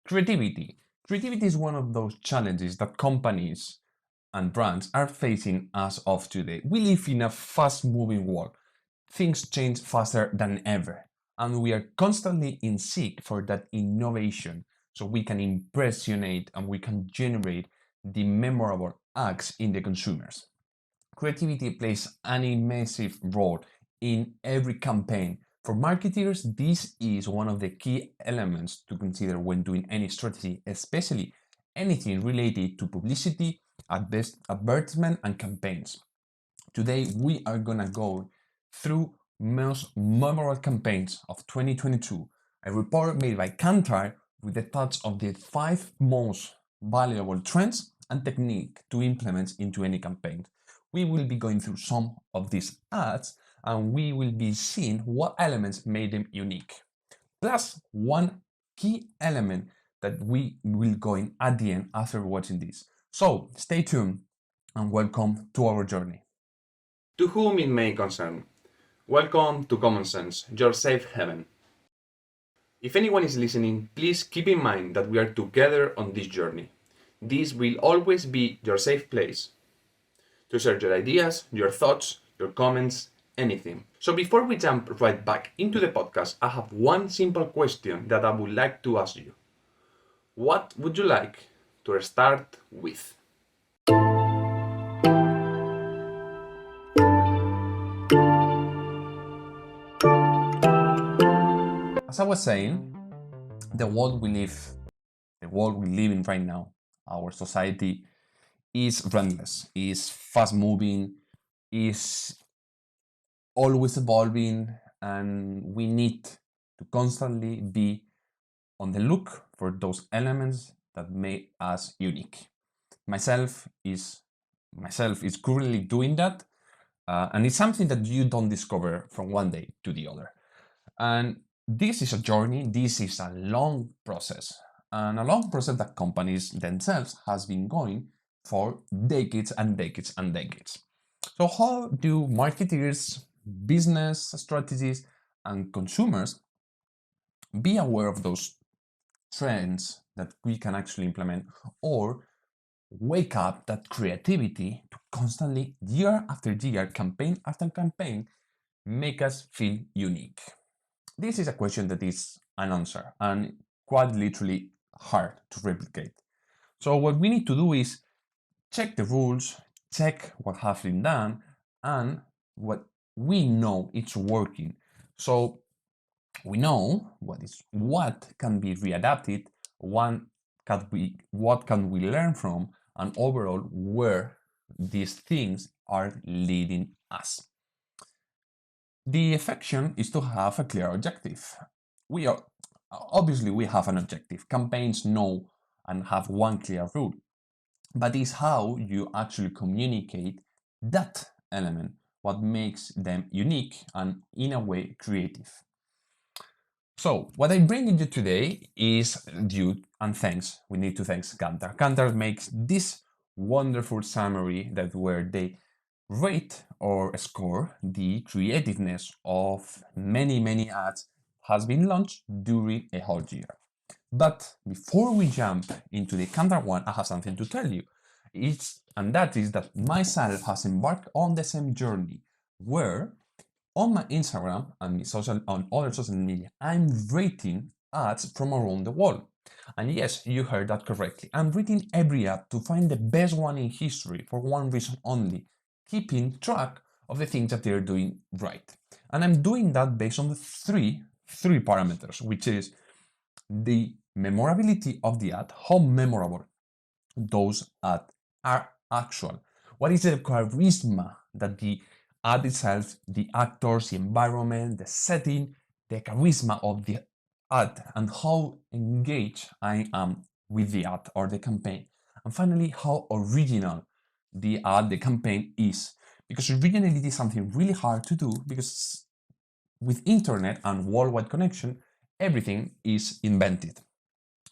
Creativity. Creativity is one of those challenges that companies and brands are facing as of today. We live in a fast-moving world. Things change faster than ever, and we are constantly in seek for that innovation so we can impressionate and we can generate the memorable acts in the consumers. Creativity plays an immersive role in every campaign. For marketers, this is one of the key elements to consider when doing any strategy, especially anything related to publicity, advertisement, and campaigns. Today, we are gonna go through most memorable campaigns of 2022, a report made by Kantar with the thoughts of the 5 most valuable trends and technique to implement into any campaign. We will be going through some of these ads and we will be seeing what elements made them unique. Plus one key element that we will go in at the end after watching this. So stay tuned and welcome to our journey. To whom it may concern, welcome to Commonsense, your safe haven. If anyone is listening, please keep in mind that we are together on this journey. This will always be your safe place to share your ideas, your thoughts, your comments, anything. So before we jump right back into the podcast, I have one simple question that I would like to ask you. What would you like to start with? As I was saying, the world we live in right now, our society is relentless, is fast moving, is always evolving, and we need to constantly be on the look for those elements that make us unique. Myself is currently doing that, and it's something that you don't discover from one day to the other. And this is a journey. This is a long process, and a long process that companies themselves has been going for decades and decades and decades. So how do marketers, business strategies, and consumers be aware of those trends that we can actually implement, or wake up that creativity to constantly, year after year, campaign after campaign, make us feel unique? This is a question that is an answer and quite literally hard to replicate. So what we need to do is check the rules, check what has been done, and what we know it's working. So we know what can be readapted, what can we learn from, and overall where these things are leading us. The affection is to have a clear objective. We have an objective. Campaigns know and have one clear rule, but it's how you actually communicate that element, what makes them unique and in a way creative. So what I bring you today is due and thanks. We need to thank Kantar. Kantar makes this wonderful summary that where they rate or score the creativeness of many ads has been launched during a whole year. But before we jump into the Kantar one, I have something to tell you. That is that myself has embarked on the same journey where on my Instagram and on other social media, I'm rating ads from around the world. And yes, you heard that correctly. I'm rating every ad to find the best one in history for one reason only, keeping track of the things that they're doing right. And I'm doing that based on the three parameters, which is the memorability of the ad, how memorable those ads are actual. What is the charisma that the ad itself, the actors, the environment, the setting, the charisma of the ad, and how engaged I am with the ad or the campaign. And finally, how original the ad, the campaign is. Because originality is something really hard to do because with internet and worldwide connection, everything is invented.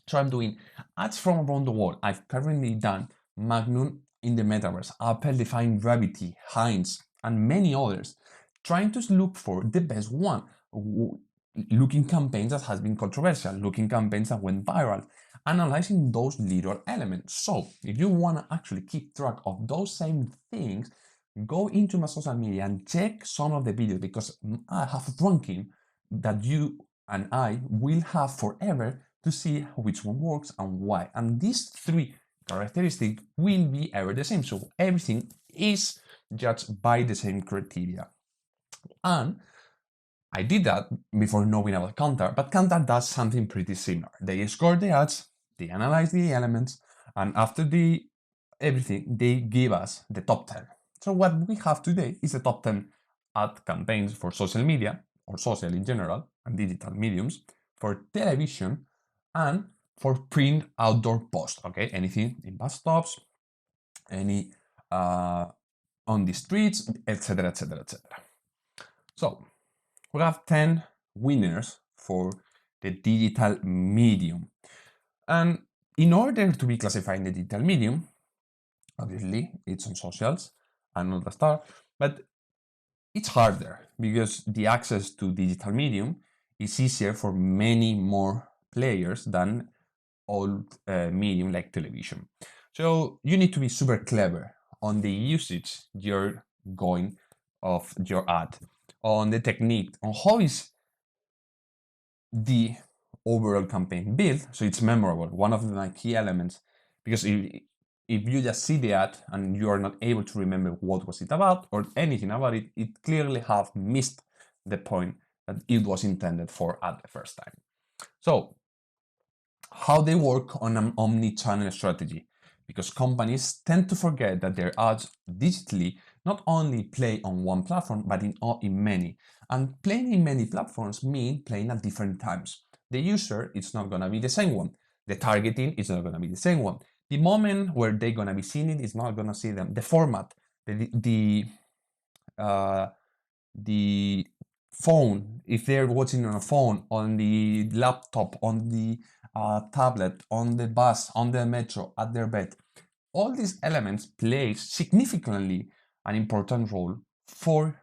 So I'm doing ads from around the world. I've currently done Magnum in the Metaverse, Apple Define Gravity, Heinz, and many others, trying to look for the best one, looking campaigns that has been controversial, looking campaigns that went viral. analyzing those little elements. So if you want to actually keep track of those same things, go into my social media and check some of the videos, because I have ranking that you and I will have forever to see which one works and why. And these three characteristics will be ever the same. So everything is judged by the same criteria. And I did that before knowing about Kantar, but Kantar does something pretty similar. They score the ads, they analyze the elements, and after everything, they give us the top 10. So what we have today is the top 10 ad campaigns for social media, or social in general, and digital mediums, for television, and for print outdoor post, okay? Anything in bus stops, any on the streets, etc., etc., etc. So we have 10 winners for the digital medium. And in order to be classified in the digital medium, obviously it's on socials and all the stuff, but it's harder because the access to digital medium is easier for many more players than old medium like television. So you need to be super clever on the usage you're going of your ad, on the technique, on how is the overall campaign built so it's memorable. One of my key elements, because if you just see the ad and you are not able to remember what was it about or anything about it, it clearly have missed the point that it was intended for at the first time. So how they work on an omni-channel strategy, because companies tend to forget that their ads digitally not only play on one platform but in many, and playing in many platforms mean playing at different times. The user is not going to be the same one, the targeting is not going to be the same one, the moment where they're going to be seeing it is not going to see them, the format, uh, the phone, if they're watching on a phone, on the laptop, on the tablet, on the bus, on the metro, at their bed, all these elements play significantly an important role for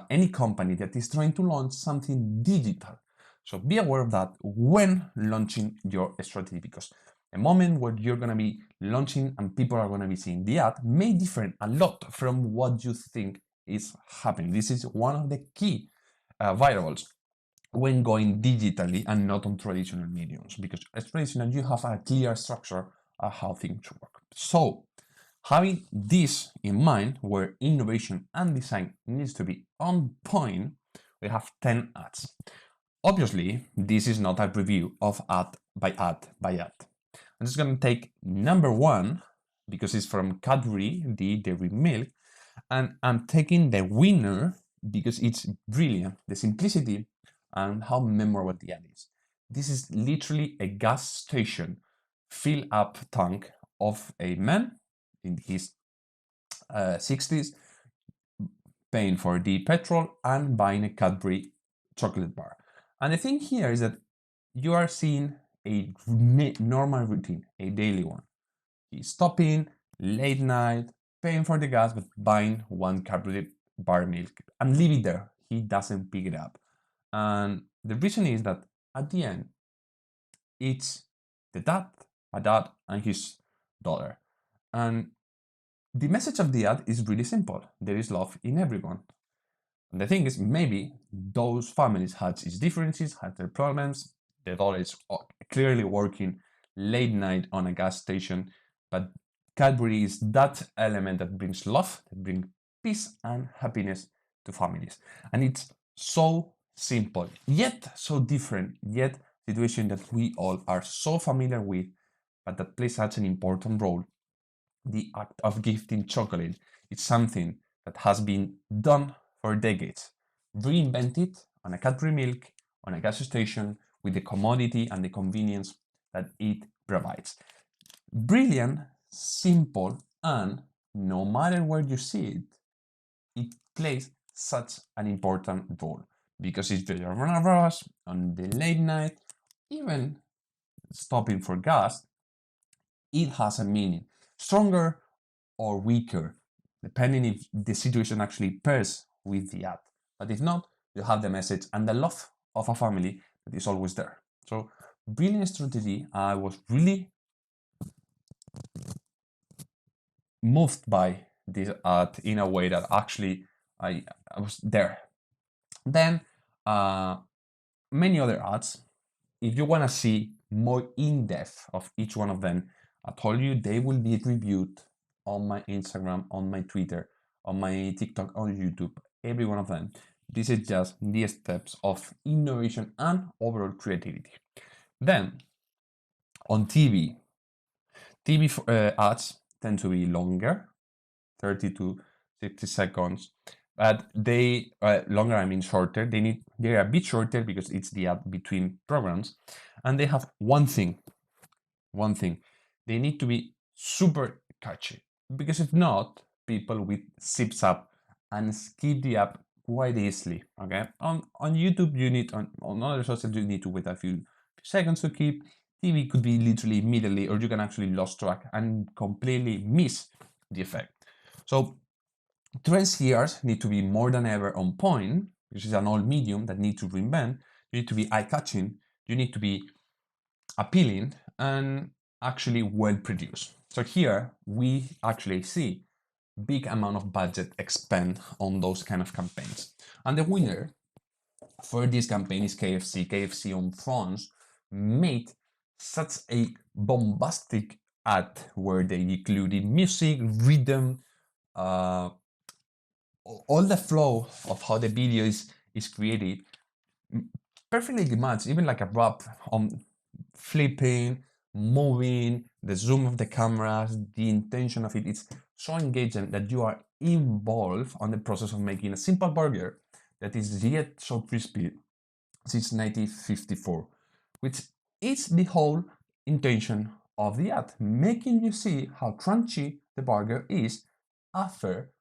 any company that is trying to launch something digital. So be aware of that when launching your strategy, because a moment where you're going to be launching and people are going to be seeing the ad may differ a lot from what you think is happening. This is one of the key variables when going digitally and not on traditional mediums, because as traditional you have a clear structure of how things work. So having this in mind, where innovation and design needs to be on point, we have 10 ads. Obviously, this is not a review of ad by ad by ad. I'm just going to take number one because it's from Cadbury, the dairy milk, and I'm taking the winner because it's brilliant, the simplicity and how memorable the ad is. This is literally a gas station fill up tank of a man in his 60s paying for the petrol and buying a Cadbury chocolate bar. And the thing here is that you are seeing a normal routine, a daily one. He's stopping late night, paying for the gas, but buying one Cadbury bar milk and leave it there. He doesn't pick it up. And the reason is that at the end, it's a dad and his daughter. And the message of the ad is really simple. There is love in everyone. And the thing is, maybe those families had its differences, had their problems. The daughter is clearly working late night on a gas station, but Cadbury is that element that brings love, that brings peace and happiness to families. And it's so simple, yet so different, yet situation that we all are so familiar with, but that plays such an important role. The act of gifting chocolate is something that has been done for decades, reinvented on a Cadbury milk, on a gas station, with the commodity and the convenience that it provides. Brilliant, simple, and no matter where you see it, it plays such an important role because it's the rush on the late night, even stopping for gas, it has a meaning, stronger or weaker, depending if the situation actually pairs with the ad. But if not, you have the message and the love of a family that is always there. So brilliant strategy. I was really moved by this ad in a way that actually I was there. Then many other ads. If you want to see more in depth of each one of them, I told you they will be reviewed on my Instagram, on my Twitter, on my TikTok, on YouTube, every one of them. This is just the steps of innovation and overall creativity. Then on TV ads tend to be longer, 30 to 60 seconds, but they longer, I mean shorter. They're a bit shorter because it's the ad between programs, and they have one thing. They need to be super catchy, because if not, people will zips up and skip the app quite easily. Okay, on YouTube you need, on other socials you need to wait a few seconds to keep. TV could be literally immediately, or you can actually lose track and completely miss the effect. So trends here need to be more than ever on point, which is an old medium that need to reinvent. You need to be eye-catching, you need to be appealing, and actually well produced. So here we actually see big amount of budget expend on those kind of campaigns. And the winner for this campaign is KFC. KFC on France made such a bombastic ad where they included music, rhythm, uh, all the flow of how the video is created perfectly matched, even like a rap on flipping, moving, the zoom of the cameras, the intention of it. It's so engaging that you are involved on the process of making a simple burger that is yet so crispy since 1954, which is the whole intention of the ad, making you see how crunchy the burger is after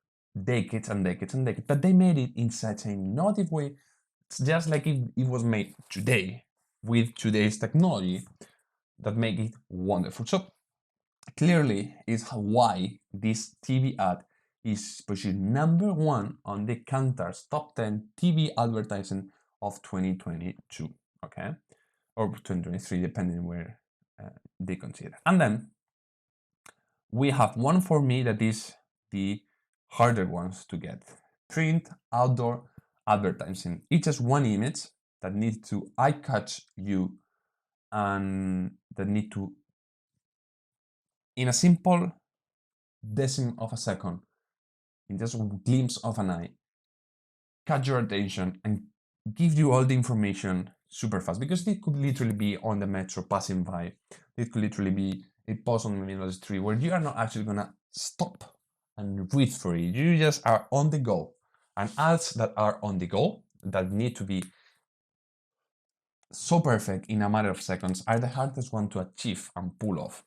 decades and decades and decades. But they made it in such a innovative way. It's just like if it was made today with today's technology that make it wonderful. So clearly is why this TV ad is positioned number one on the Kantar's top 10 TV advertising of 2022, okay? Or 2023, depending where they consider. And then we have one for me that is the harder ones to get. Print outdoor advertising. It's just one image that needs to eye catch you and that need to, in a simple decim of a second, in just a glimpse of an eye, catch your attention and give you all the information super fast, because it could literally be on the metro passing by. It could literally be a post on the middle of the street where you are not actually gonna stop and read for it. You just are on the go. And ads that are on the go, that need to be so perfect in a matter of seconds, are the hardest one to achieve and pull off.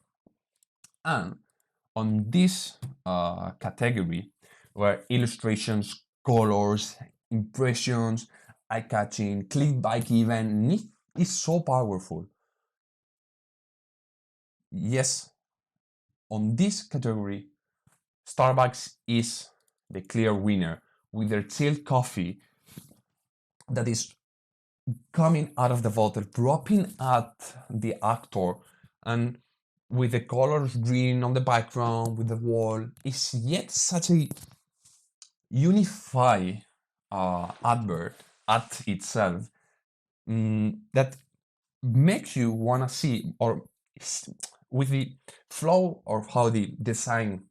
And on this category, where illustrations, colors, impressions, eye-catching, clickbait even is so powerful. Yes, on this category, Starbucks is the clear winner with their chilled coffee that is coming out of the bottle, dropping at the actor, and with the colors green on the background, with the wall, is yet such a unify advert at itself, that makes you want to see, or with the flow of how the design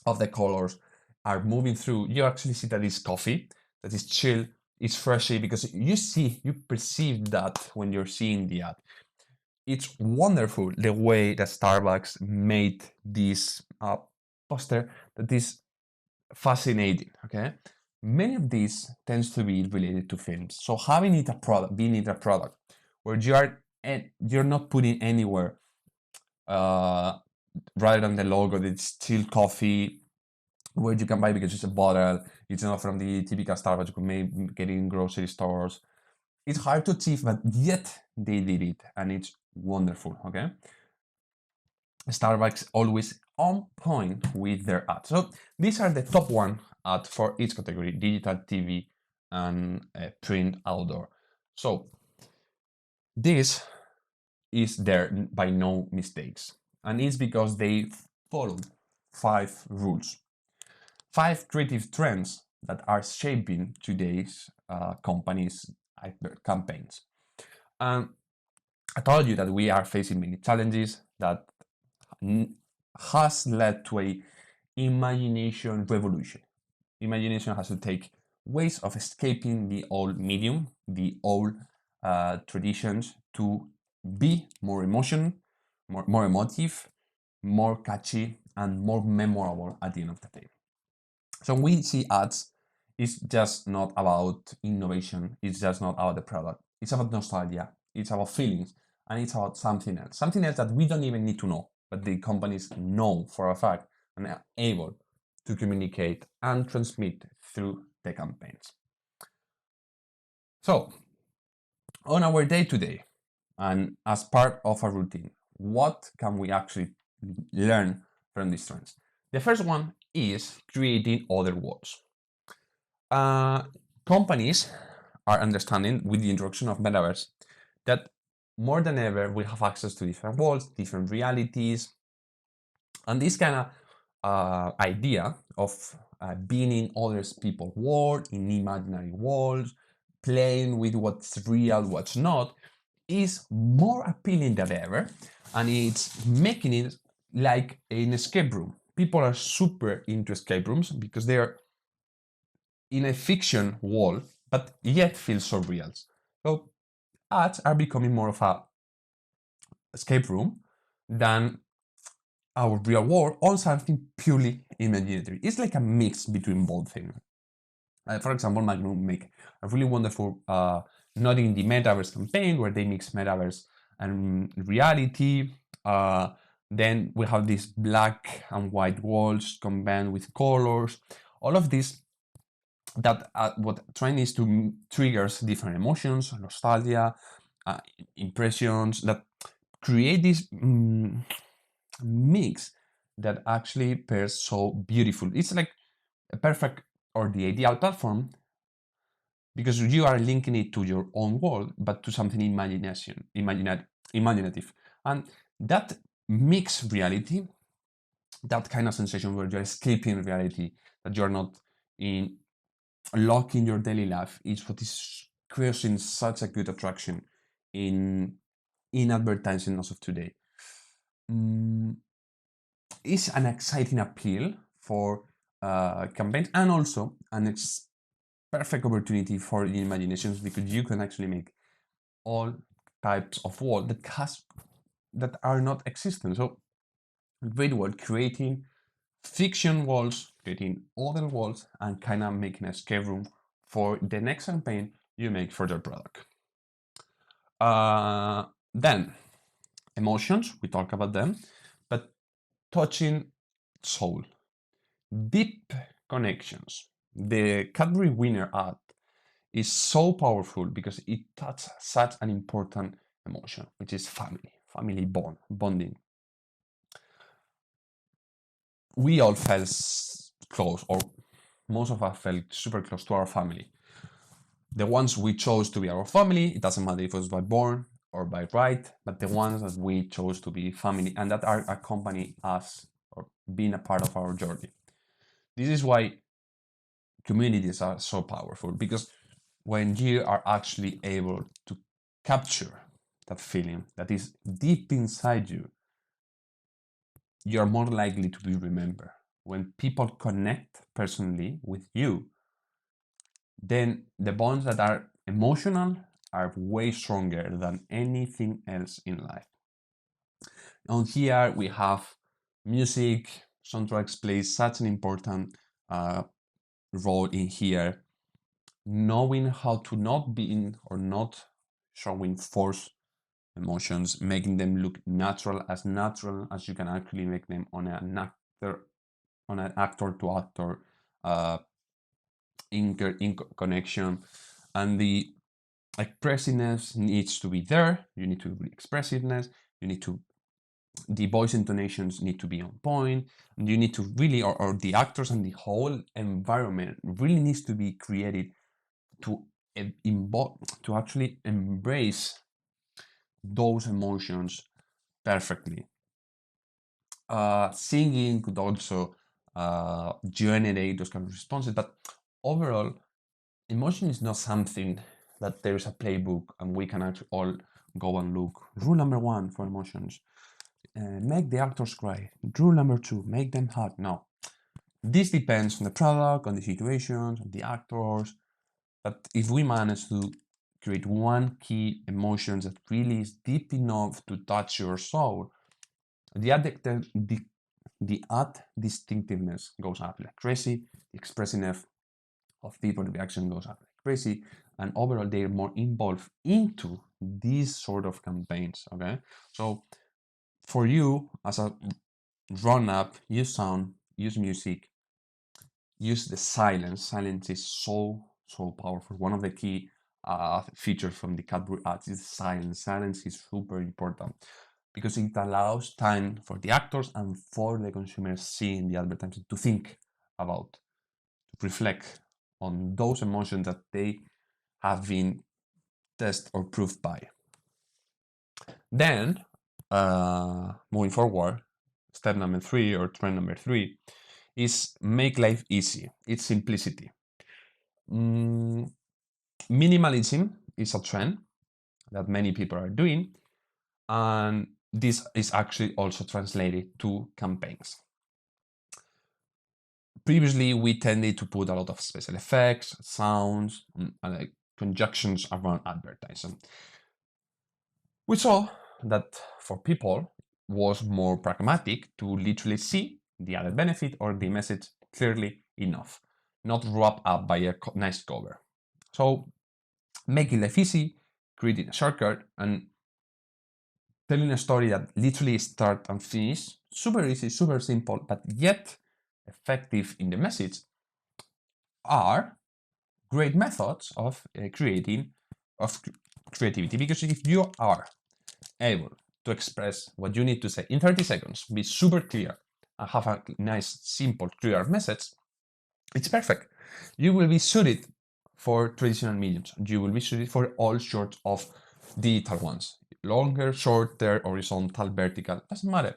of the colors are moving through, you actually see that it's coffee, that is chill, it's freshy, because you perceive that when you're seeing the ad. It's wonderful the way that Starbucks made this poster that is fascinating. Okay, many of these tends to be related to films. So having it a product, being it a product, where you're not putting anywhere rather than the logo, it's still coffee, where you can buy because it's a bottle. It's not from the typical Starbucks you can maybe get in grocery stores. It's hard to achieve, but yet they did it, and it's wonderful. Okay, Starbucks always on point with their ads. So these are the top one ad for each category: digital, TV, and print outdoor. So this is there by no mistakes. And it's because they followed 5 rules, 5 creative trends that are shaping today's companies' campaigns. And I told you that we are facing many challenges that has led to a imagination revolution. Imagination has to take ways of escaping the old medium, the old traditions, to be more more emotive, more catchy, and more memorable at the end of the day. So we see ads, it's just not about innovation, it's just not about the product, it's about nostalgia, it's about feelings, and it's about something else that we don't even need to know, but the companies know for a fact and are able to communicate and transmit through the campaigns. So, on our day to day, and as part of a routine, what can we actually learn from these trends? The first one is creating other worlds. Companies are understanding with the introduction of metaverse that more than ever we have access to different worlds, different realities, and this kind of idea of being in other people's world, in imaginary worlds, playing with what's real, what's not, is more appealing than ever, and it's making it like an escape room. People are super into escape rooms because they are in a fiction world, but yet feel so real. So ads are becoming more of a escape room than our real world or something purely imaginary. It's like a mix between both things. For example, Magnum make a really wonderful Not in the Metaverse campaign where they mix metaverse and reality. Then we have these black and white walls combined with colors. All of this that what trying is to triggers different emotions, nostalgia, impressions that create this mix that actually pairs so beautiful. It's like a perfect or the ideal platform because you are linking it to your own world, but to something imaginative. And that mixed reality, that kind of sensation where you're escaping reality, that you're not in locked in your daily life, is what is creating such a good attraction in advertising as of today. It's an exciting appeal for campaigns and also an perfect opportunity for the imaginations because you can actually make all types of world that are not existent. So great world creating fiction worlds, creating other worlds, and kind of making a escape room for the next campaign you make for your product. Then emotions, we talk about them, but touching soul, deep connections. The Cadbury winner ad is so powerful because it touches such an important emotion, which is family bonding. We all felt close, or most of us felt super close to our family. The ones we chose to be our family, it doesn't matter if it was by born or by right, but the ones that we chose to be family and that are accompany us or being a part of our journey. This is why communities are so powerful because when you are actually able to capture that feeling that is deep inside you, you're more likely to be remembered. When people connect personally with you, then the bonds that are emotional are way stronger than anything else in life. On here we have music, soundtracks plays such an important role in here. Knowing how to not be in or not showing forced emotions, making them look natural as you can actually make them on an actor to actor in connection, and the expressiveness needs to be there. You need to be expressiveness. You need to the voice intonations need to be on point. And you need to really, or the actors and the whole environment really needs to be created to to actually embrace those emotions perfectly. Singing could also generate those kind of responses, but overall, emotion is not something that there is a playbook and we can actually all go and look. Rule number one for emotions, make the actors cry. Rule number two, make them hug. No, this depends on the product, on the situations, on the actors. But if we manage to create one key emotion that really is deep enough to touch your soul, the ad distinctiveness goes up like crazy, the expressiveness of people reaction goes up like crazy, and overall they're more involved into these sort of campaigns. Okay, so for you as a run up, use sound, use music, use the silence. Silence is so powerful. One of the key features from the Cadbury ads is silence. Silence is super important because it allows time for the actors and for the consumers seeing the advertising to think about, to reflect on those emotions that they have been tested or proved by. Then, moving forward, step number three or trend number three is make life easy. It's simplicity. Minimalism is a trend that many people are doing, and this is actually also translated to campaigns. Previously, we tended to put a lot of special effects, sounds, and like conjunctions around advertising. We saw that for people was more pragmatic to literally see the added benefit or the message clearly enough, not wrapped up by a nice cover. So making life easy, creating a shortcut, and telling a story that literally start and finish, super easy, super simple, but yet effective in the message, are great methods of creating of creativity. Because if you are able to express what you need to say in 30 seconds, be super clear, and have a nice, simple, clear message, it's perfect. You will be suited for traditional mediums. You will be suited for all sorts of digital ones. Longer, shorter, horizontal, vertical, doesn't matter.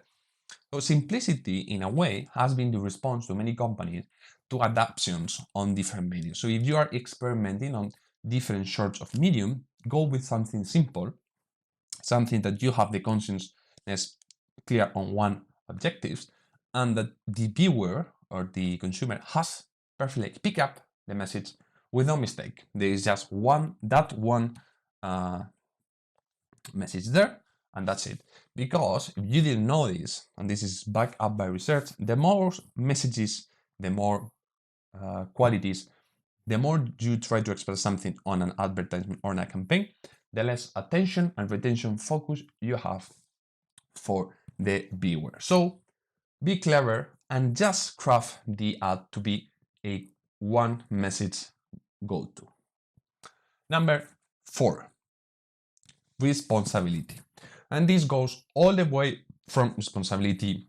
So simplicity, in a way, has been the response to many companies to adaptations on different mediums. So if you are experimenting on different sorts of medium, go with something simple, something that you have the consciousness clear on one objectives, and that the viewer or the consumer has perfectly pick up the message with no mistake. There is just one uh, message there, and that's it. Because if you didn't know this, and this is backed up by research, the more messages, the more qualities, the more you try to express something on an advertisement or on a campaign, the less attention and retention focus you have for the viewer. So be clever and just craft the ad to be a one message go-to. Number 4, responsibility. And this goes all the way from responsibility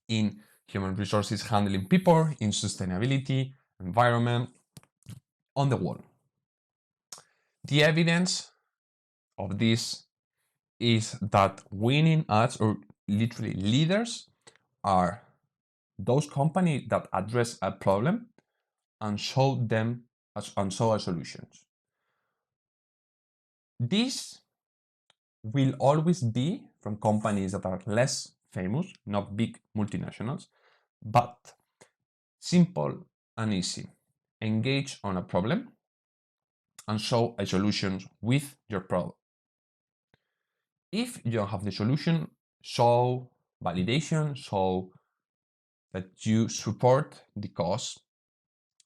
in human resources, handling people, in sustainability, environment, on the wall. The evidence of this is that winning ads or literally leaders are those companies that address a problem and show them and show a solutions. This will always be from companies that are less famous, not big multinationals, but simple and easy. Engage on a problem and show a solution with your product. If you don't have the solution, show validation, show that you support the cause,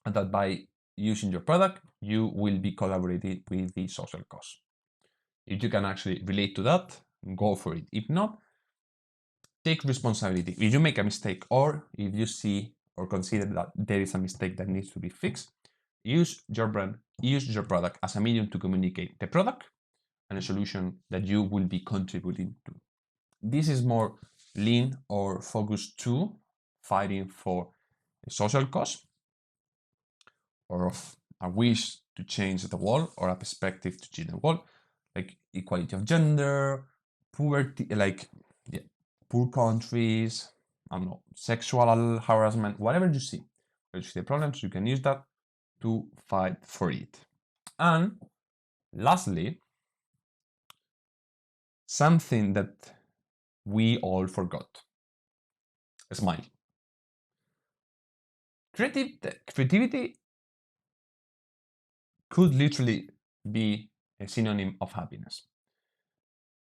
and that by using your product, you will be collaborating with the social cause. If you can actually relate to that, go for it. If not, take responsibility. If you make a mistake or if you see or consider that there is a mistake that needs to be fixed, use your brand, use your product as a medium to communicate the product and a solution that you will be contributing to. This is more lean or focused to fighting for a social cause or of a wish to change the world or a perspective to change the world. like equality of gender, poverty, like yeah, poor countries, I don't know, sexual harassment, whatever you see the problems, you can use that to fight for it. And lastly, something that we all forgot: smile. Creativity could literally be a synonym of happiness,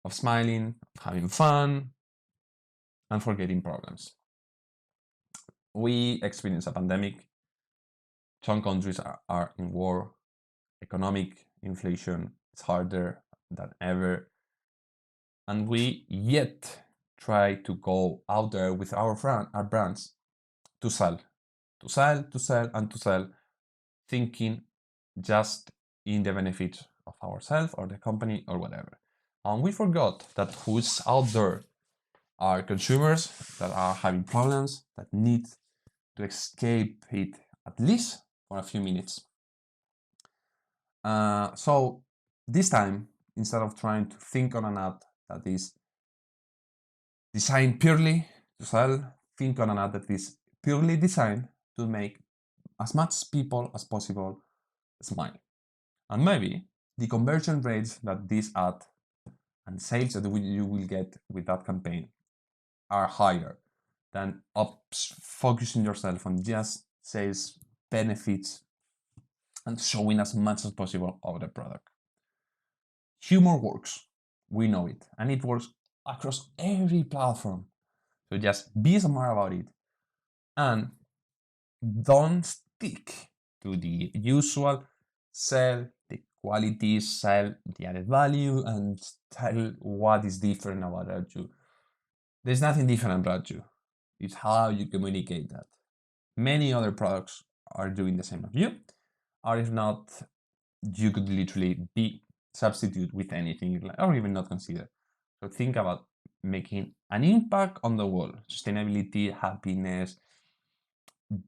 of smiling, of having fun, and forgetting problems. We experience a pandemic. Some countries are in war. Economic inflation is harder than ever. And we yet try to go out there with our brands to sell, to sell, to sell, and to sell, thinking just in the benefit of ourselves or the company or whatever. And we forgot that who's out there are consumers that are having problems, that need to escape it at least for a few minutes. So this time, instead of trying to think on an ad that is designed purely to sell, think on an ad that is purely designed to make as much people as possible smile. And maybe the conversion rates that this ad and sales that you will get with that campaign are higher than focusing yourself on just sales benefits and showing as much as possible of the product. Humor works, we know it, and it works across every platform. So just be smart about it and don't stick to the usual sell the quality, sell the added value, and tell what is different about you. There's nothing different about you. It's how you communicate that. Many other products are doing the same as you, or if not, you could literally be substitute with anything or even not consider. So think about making an impact on the world, sustainability, happiness,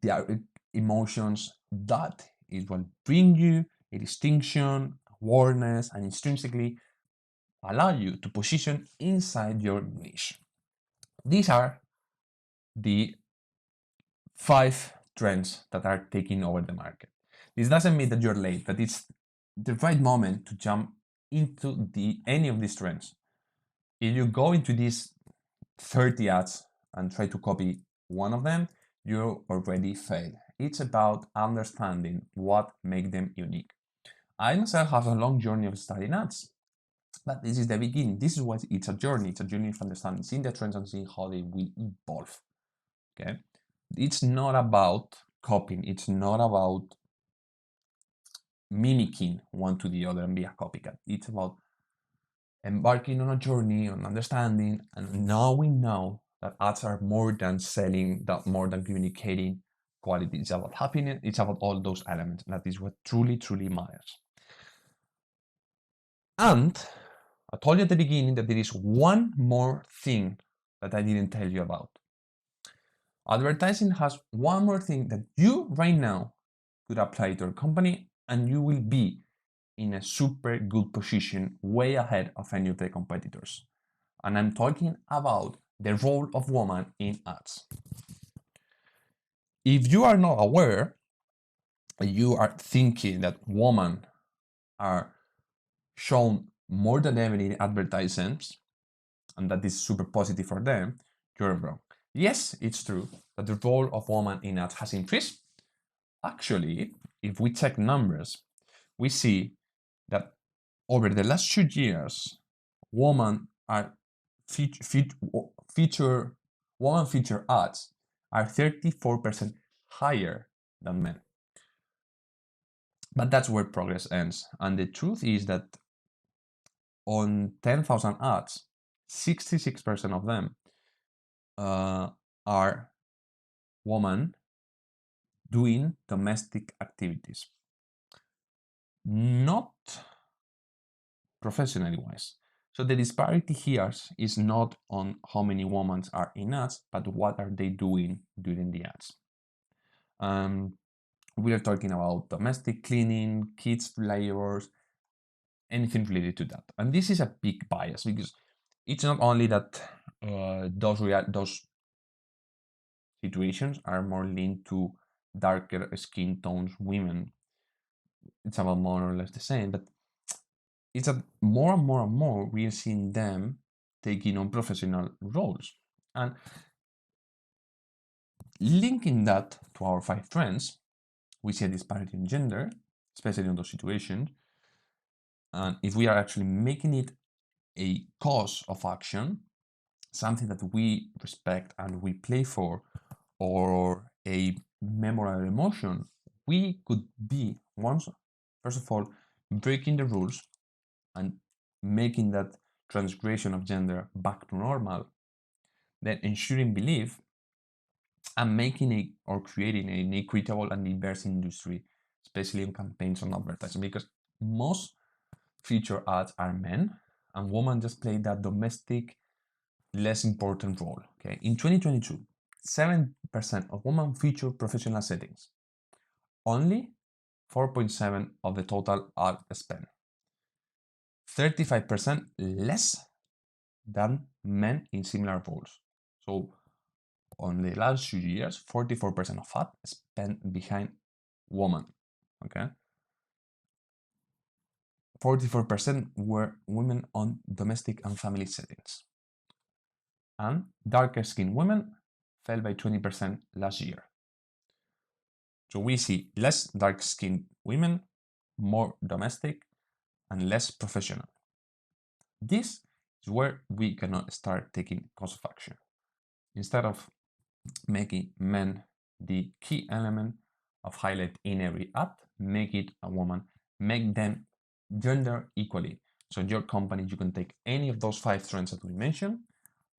the emotions. That is what bring you a distinction, awareness, and intrinsically allow you to position inside your niche. These are the 5 trends that are taking over the market. This doesn't mean that you're late, but it's the right moment to jump into any of these trends. If you go into these 30 ads and try to copy one of them, you already failed. It's about understanding what makes them unique. I myself have a long journey of studying ads, but this is the beginning. This is what it's a journey. It's a journey of understanding, seeing the trends and seeing how they will evolve. Okay, it's not about copying. It's not about mimicking one to the other and be a copycat. It's about embarking on a journey on understanding, and now we know that ads are more than selling, that more than communicating quality. It's about happiness. It's about all those elements. That is what truly, truly matters. And I told you at the beginning that there is one more thing that I didn't tell you about. Advertising has one more thing that you right now could apply to your company, and you will be in a super good position, way ahead of any of the competitors. And I'm talking about the role of woman in ads. If you are not aware, you are thinking that women are shown more than ever in advertisements, and that is super positive for them, you're wrong. Yes, it's true that the role of woman in ads has increased. Actually, if we check numbers, we see that over the last 2 years, women are woman feature ads are 34% higher than men. But that's where progress ends. And the truth is that on 10,000 ads, 66% of them are women doing domestic activities, not professionally wise. So the disparity here is not on how many women are in ads, but what are they doing during the ads. We are talking about domestic cleaning, kids labors, anything related to that. And this is a big bias because it's not only that those situations are more linked to darker skin tones women. It's about more or less the same, but it's that more and more and more we are seeing them taking on professional roles. And linking that to our 5 trends, we see a disparity in gender, especially in those situations. And if we are actually making it a cause of action, something that we respect and we play for, or a memorable emotion, we could be once, first of all, breaking the rules and making that transgression of gender back to normal, then ensuring belief and making it or creating an equitable and diverse industry, especially in campaigns on advertising, because most feature ads are men and women just play that domestic, less important role. Okay, in 2022, 7% of women feature professional settings, only 4.7 of the total ad spend, 35% less than men in similar roles. So on the last few years, 44% of ad spent behind women. Okay, 44% were women on domestic and family settings. And darker skinned women fell by 20% last year. So we see less dark skinned women, more domestic, and less professional. This is where we cannot start taking course of action. Instead of making men the key element of highlight in every ad, make it a woman, make them gender equally. So in your company, you can take any of those 5 trends that we mentioned,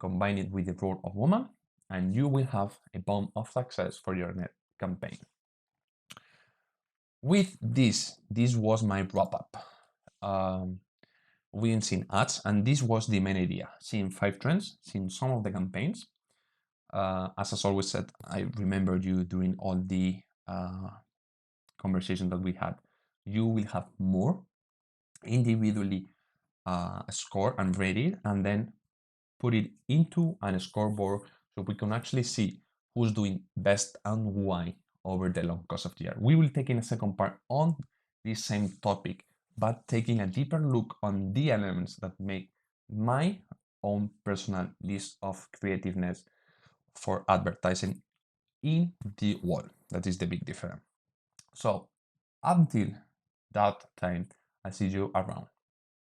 combine it with the role of woman, and you will have a bomb of success for your net campaign. With this was my wrap up. We've seen ads, and this was the main idea: seeing 5 trends, seeing some of the campaigns. As always said, I remember you during all the conversation that we had. You will have more individually score and rate it, and then put it into a scoreboard so we can actually see who's doing best and why over the long course of the year. We will take in a second part on this same topic, but taking a deeper look on the elements that make my own personal list of creativeness for advertising in the wall. That is the big difference. So until that time, I see you around.